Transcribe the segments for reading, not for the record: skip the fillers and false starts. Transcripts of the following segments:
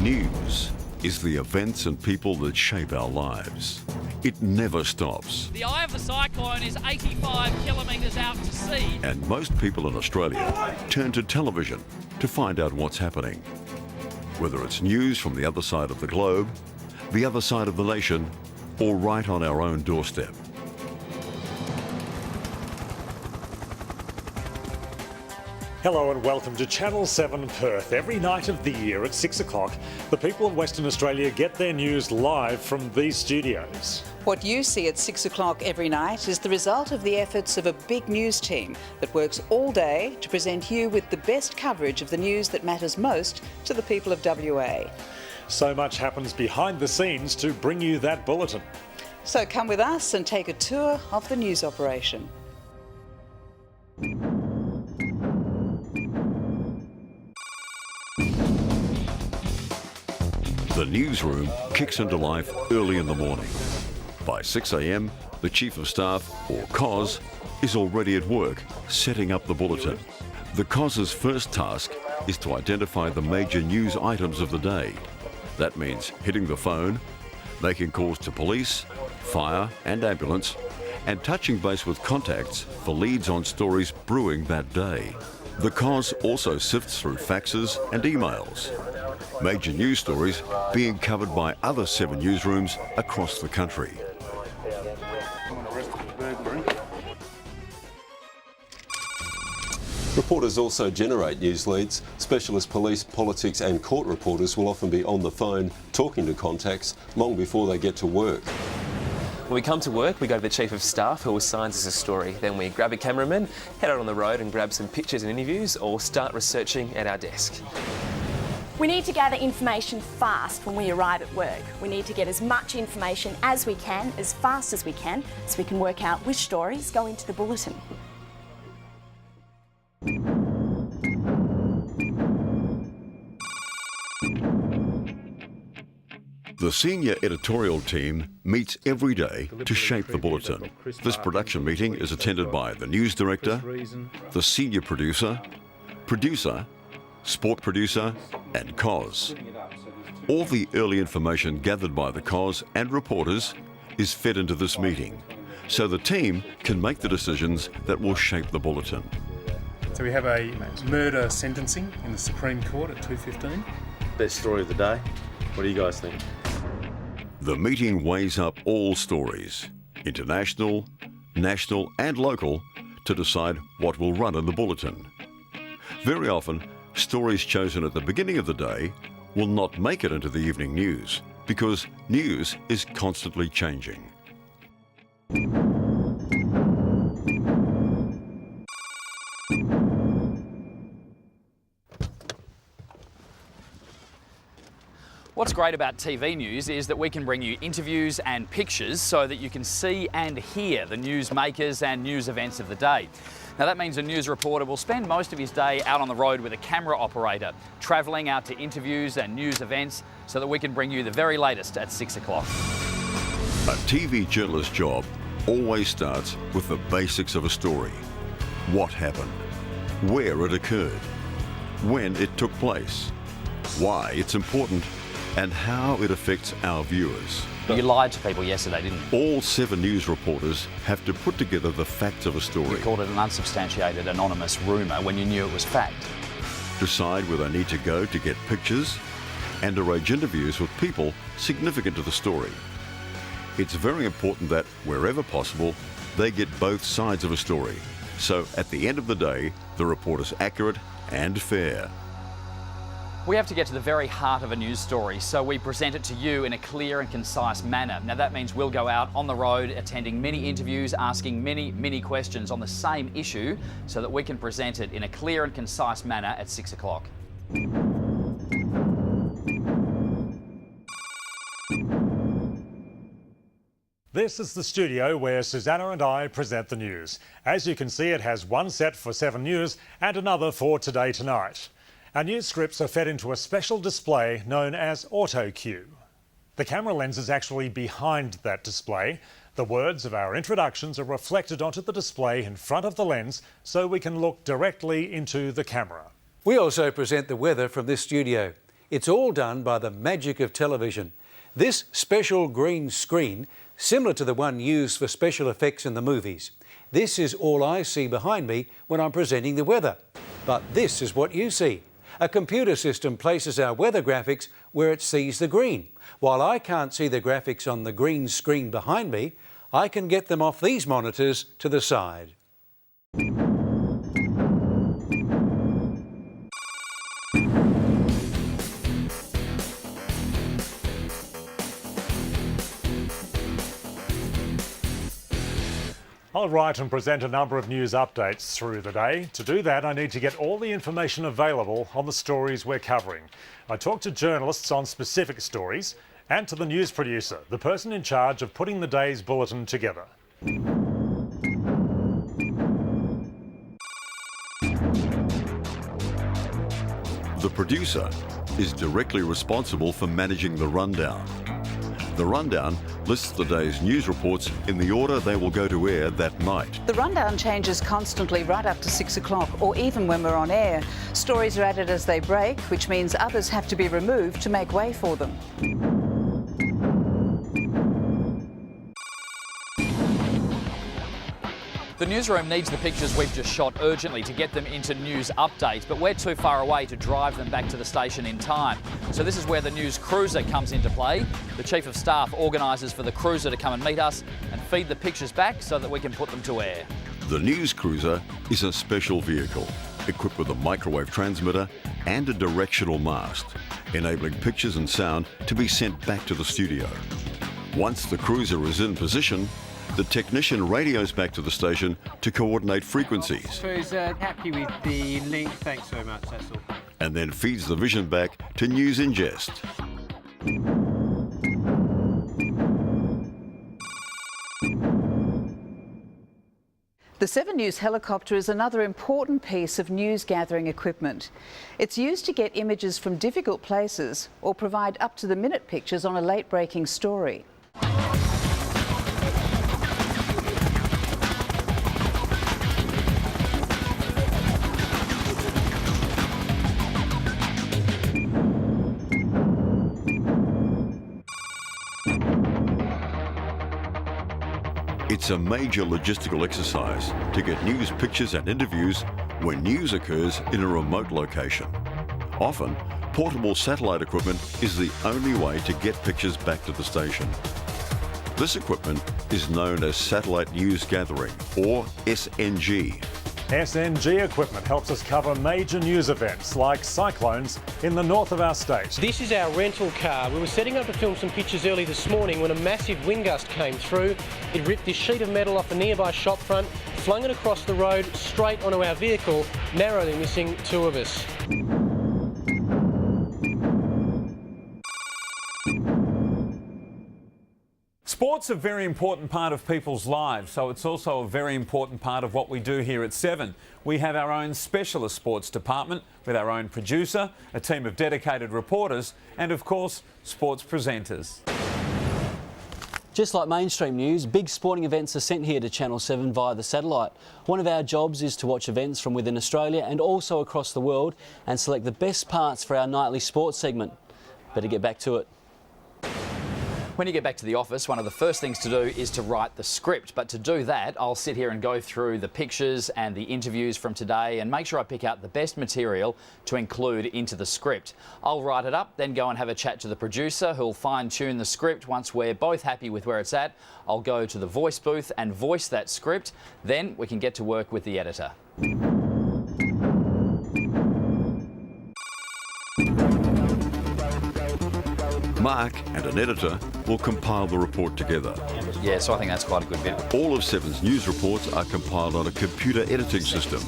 News is the events and people that shape our lives. It never stops. The eye of the cyclone is 85 kilometres out to sea. And most people in Australia turn to television to find out what's happening. Whether it's news from the other side of the globe, the other side of the nation, or right on our own doorstep. Hello and welcome to Channel 7 Perth. Every night of the year at 6 o'clock, the people of Western Australia get their news live from these studios. What you see at 6 o'clock every night is the result of the efforts of a big news team that works all day to present you with the best coverage of the news that matters most to the people of WA. So much happens behind the scenes to bring you that bulletin. So come with us and take a tour of the news operation. The newsroom kicks into life early in the morning. By 6 a.m, the Chief of Staff, or COS, is already at work setting up the bulletin. The COS's first task is to identify the major news items of the day. That means hitting the phone, making calls to police, fire and ambulance, and touching base with contacts for leads on stories brewing that day. The COS also sifts through faxes and emails. Major news stories being covered by other 7 newsrooms across the country. Reporters also generate news leads. Specialist police, politics and court reporters will often be on the phone talking to contacts long before they get to work. When we come to work, we go to the Chief of Staff who assigns us a story. Then we grab a cameraman, head out on the road and grab some pictures and interviews or start researching at our desk. We need to gather information fast when we arrive at work. We need to get as much information as we can, as fast as we can, so we can work out which stories go into the bulletin. The senior editorial team meets every day to shape the bulletin. This production meeting is attended by the news director, the senior producer, sport producer and COS. All the early information gathered by the COS and reporters is fed into this meeting, so the team can make the decisions that will shape the bulletin. So we have a murder sentencing in the Supreme Court at 2:15. Best story of the day. What do you guys think? The meeting weighs up all stories, international, national and local, to decide what will run in the bulletin. Very often, stories chosen at the beginning of the day will not make it into the evening news because news is constantly changing. What's great about TV news is that we can bring you interviews and pictures so that you can see and hear the news makers and news events of the day. Now that means a news reporter will spend most of his day out on the road with a camera operator, travelling out to interviews and news events so that we can bring you the very latest at 6 o'clock. A TV journalist's job always starts with the basics of a story. What happened, where it occurred, when it took place, why it's important, and how it affects our viewers. You lied to people yesterday, didn't you? All 7 news reporters have to put together the facts of a story. You called it an unsubstantiated anonymous rumour when you knew it was fact. Decide where they need to go to get pictures and arrange interviews with people significant to the story. It's very important that, wherever possible, they get both sides of a story. So at the end of the day, the report is accurate and fair. We have to get to the very heart of a news story, so we present it to you in a clear and concise manner. Now that means we'll go out on the road, attending many interviews, asking many questions on the same issue, so that we can present it in a clear and concise manner at 6 o'clock. This is the studio where Susanna and I present the news. As you can see, it has one set for 7 News and another for Today Tonight. Our news scripts are fed into a special display known as auto cue. The camera lens is actually behind that display. The words of our introductions are reflected onto the display in front of the lens so we can look directly into the camera. We also present the weather from this studio. It's all done by the magic of television. This special green screen, similar to the one used for special effects in the movies. This is all I see behind me when I'm presenting the weather. But this is what you see. A computer system places our weather graphics where it sees the green. While I can't see the graphics on the green screen behind me, I can get them off these monitors to the side. I'll write and present a number of news updates through the day. To do that, I need to get all the information available on the stories we're covering. I talk to journalists on specific stories and to the news producer, the person in charge of putting the day's bulletin together. The producer is directly responsible for managing the rundown. The rundown lists the day's news reports in the order they will go to air that night. The rundown changes constantly right up to 6 o'clock, or even when we're on air. Stories are added as they break, which means others have to be removed to make way for them. The newsroom needs the pictures we've just shot urgently to get them into news updates, but we're too far away to drive them back to the station in time. So this is where the news cruiser comes into play. The Chief of Staff organises for the cruiser to come and meet us and feed the pictures back so that we can put them to air. The news cruiser is a special vehicle equipped with a microwave transmitter and a directional mast, enabling pictures and sound to be sent back to the studio. Once the cruiser is in position, the technician radios back to the station to coordinate frequencies. Cruiser, happy with the link. Thanks very much, that's all. And then feeds the vision back to News Ingest. The 7 News helicopter is another important piece of news gathering equipment. It's used to get images from difficult places or provide up-to-the-minute pictures on a late-breaking story. It's a major logistical exercise to get news pictures and interviews when news occurs in a remote location. Often, portable satellite equipment is the only way to get pictures back to the station. This equipment is known as Satellite News Gathering, or SNG. SNG equipment helps us cover major news events like cyclones in the north of our state. This is our rental car. We were setting up to film some pictures early this morning when a massive wind gust came through. It ripped this sheet of metal off a nearby shop front, flung it across the road straight onto our vehicle, narrowly missing 2 of us. Sport's a very important part of people's lives, so it's also a very important part of what we do here at 7. We have our own specialist sports department with our own producer, a team of dedicated reporters and, of course, sports presenters. Just like mainstream news, big sporting events are sent here to Channel 7 via the satellite. One of our jobs is to watch events from within Australia and also across the world and select the best parts for our nightly sports segment. Better get back to it. When you get back to the office, one of the first things to do is to write the script. But to do that, I'll sit here and go through the pictures and the interviews from today and make sure I pick out the best material to include into the script. I'll write it up, then go and have a chat to the producer who'll fine-tune the script. Once we're both happy with where it's at, I'll go to the voice booth and voice that script. Then we can get to work with the editor. Mark and an editor will compile the report together. Yeah, so I think that's quite a good bit. All of 7's news reports are compiled on a computer editing system.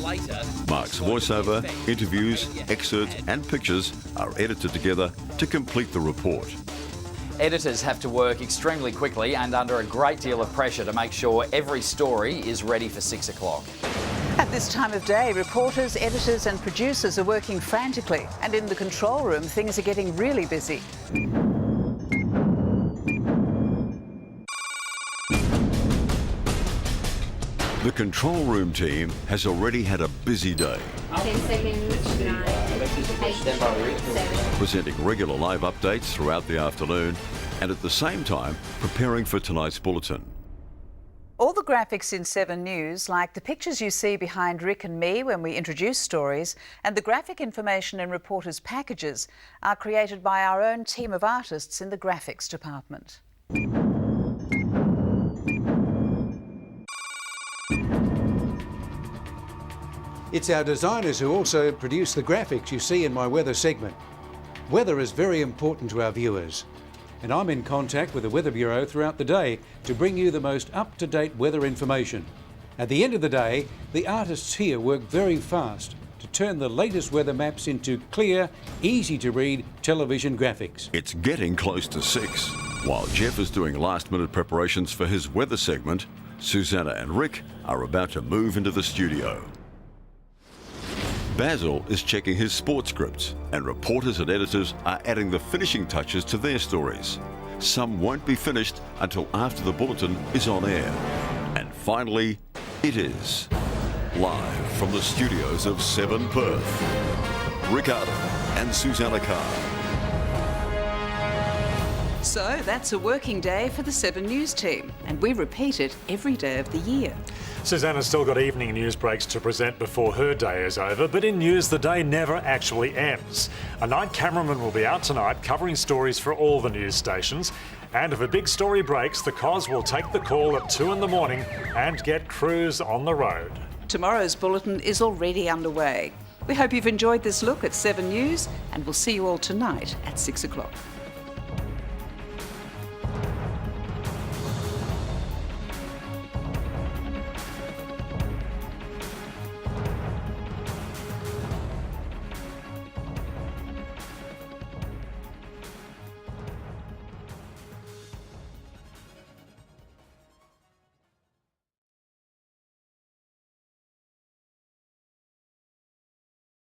Mark's voiceover, interviews, excerpts and pictures are edited together to complete the report. Editors have to work extremely quickly and under a great deal of pressure to make sure every story is ready for 6 o'clock. At this time of day, reporters, editors and producers are working frantically, and in the control room things are getting really busy. The control room team has already had a busy day. 10 seconds, 9, presenting regular live updates throughout the afternoon and at the same time preparing for tonight's bulletin. All the graphics in 7 News, like the pictures you see behind Rick and me when we introduce stories, and the graphic information in reporters' packages, are created by our own team of artists in the graphics department. It's our designers who also produce the graphics you see in my weather segment. Weather is very important to our viewers, and I'm in contact with the Weather Bureau throughout the day to bring you the most up-to-date weather information. At the end of the day, the artists here work very fast to turn the latest weather maps into clear, easy-to-read television graphics. It's getting close to 6. While Jeff is doing last-minute preparations for his weather segment, Susanna and Rick are about to move into the studio. Basil is checking his sports scripts, and reporters and editors are adding the finishing touches to their stories. Some won't be finished until after the bulletin is on air. And finally, it is. Live from the studios of 7 Perth, Rick Arden and Susanna Carr. So that's a working day for the 7 News team, and we repeat it every day of the year. Susanna's still got evening news breaks to present before her day is over, but in news, the day never actually ends. A night cameraman will be out tonight covering stories for all the news stations, and if a big story breaks, the COS will take the call at 2 in the morning and get crews on the road. Tomorrow's bulletin is already underway. We hope you've enjoyed this look at 7 News, and we'll see you all tonight at 6 o'clock.